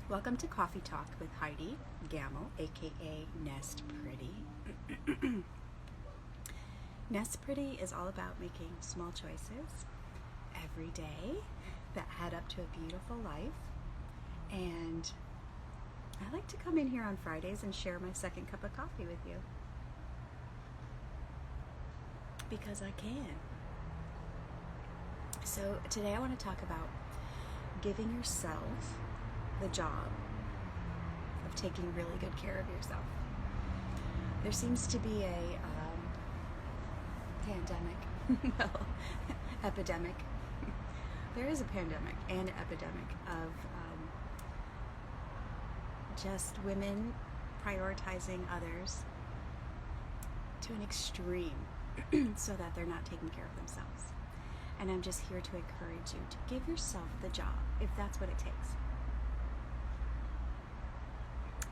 Welcome to Coffee Talk with Heidi Gammill, aka Nest Pretty. Nest Pretty is all about making small choices every day that add up to a beautiful life. And I like to come in here on Fridays and share my second cup of coffee with you. Because I can. So today I want to talk about giving yourself the job of taking really good care of yourself. There seems to be a pandemic, well, epidemic. There is a pandemic and an epidemic of just women prioritizing others to an extreme so that they're not taking care of themselves. And I'm just here to encourage you to give yourself the job if that's what it takes.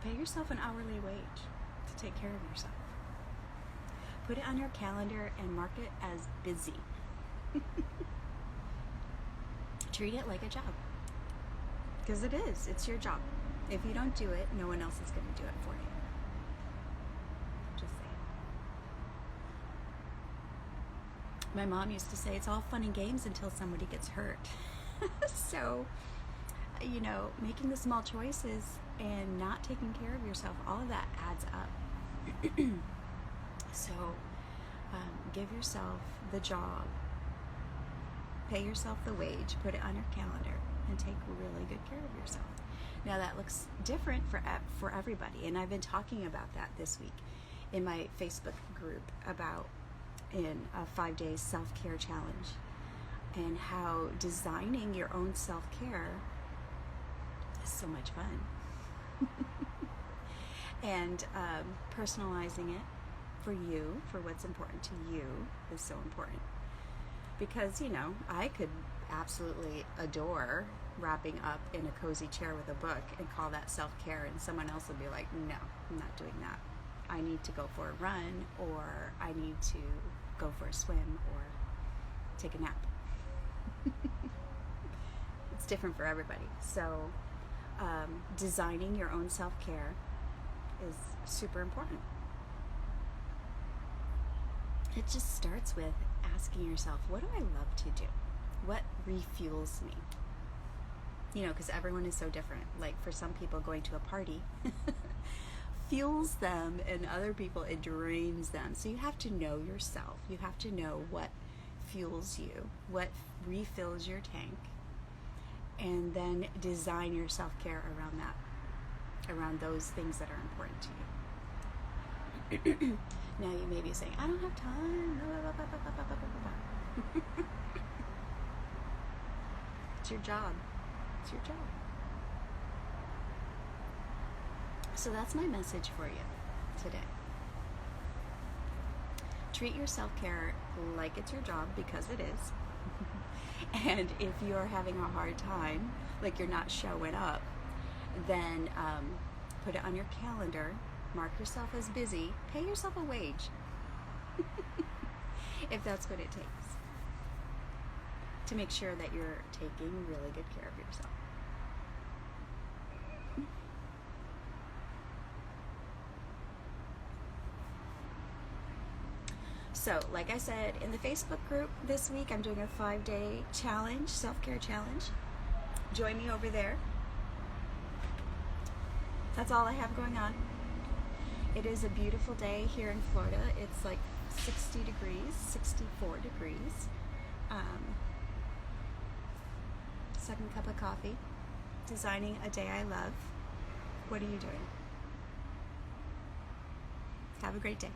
Pay yourself an hourly wage to take care of yourself. Put it on your calendar and mark it as busy. Treat it like a job. Because it is. It's your job. If you don't do it, no one else is going to do it for you. Just saying. My mom used to say it's all fun and games until somebody gets hurt. So, making the small choices and not taking care of yourself, all of that adds up. So, give yourself the job, pay yourself the wage, put it on your calendar, and take really good care of yourself. Now that looks different for everybody, and I've been talking about that this week in my Facebook group in a 5-day self-care challenge, and how designing your own self-care is so much fun. And personalizing it for you, for what's important to you, is so important. Because, I could absolutely adore wrapping up in a cozy chair with a book and call that self-care, and someone else would be like, no, I'm not doing that. I need to go for a run, or I need to go for a swim, or take a nap. It's different for everybody. So designing your own self-care is super important. It just starts with asking yourself, what do I love to do? What refuels me? Because everyone is so different. Like, for some people, going to a party fuels them, and other people, it drains them. So you have to know yourself. You have to know what fuels you, what refills your tank, and then design your self-care around that, around those things that are important to you. Now you may be saying, I don't have time. It's your job. It's your job. So that's my message for you today. Treat your self-care like it's your job, because it is. And if you're having a hard time, like you're not showing up, then put it on your calendar, mark yourself as busy, pay yourself a wage, if that's what it takes, to make sure that you're taking really good care of yourself. So, like I said, in the Facebook group this week, I'm doing a 5-day challenge, self-care challenge. Join me over there. That's all I have going on. It is a beautiful day here in Florida. It's like 60 degrees, 64 degrees. Second cup of coffee. Designing a day I love. What are you doing? Have a great day.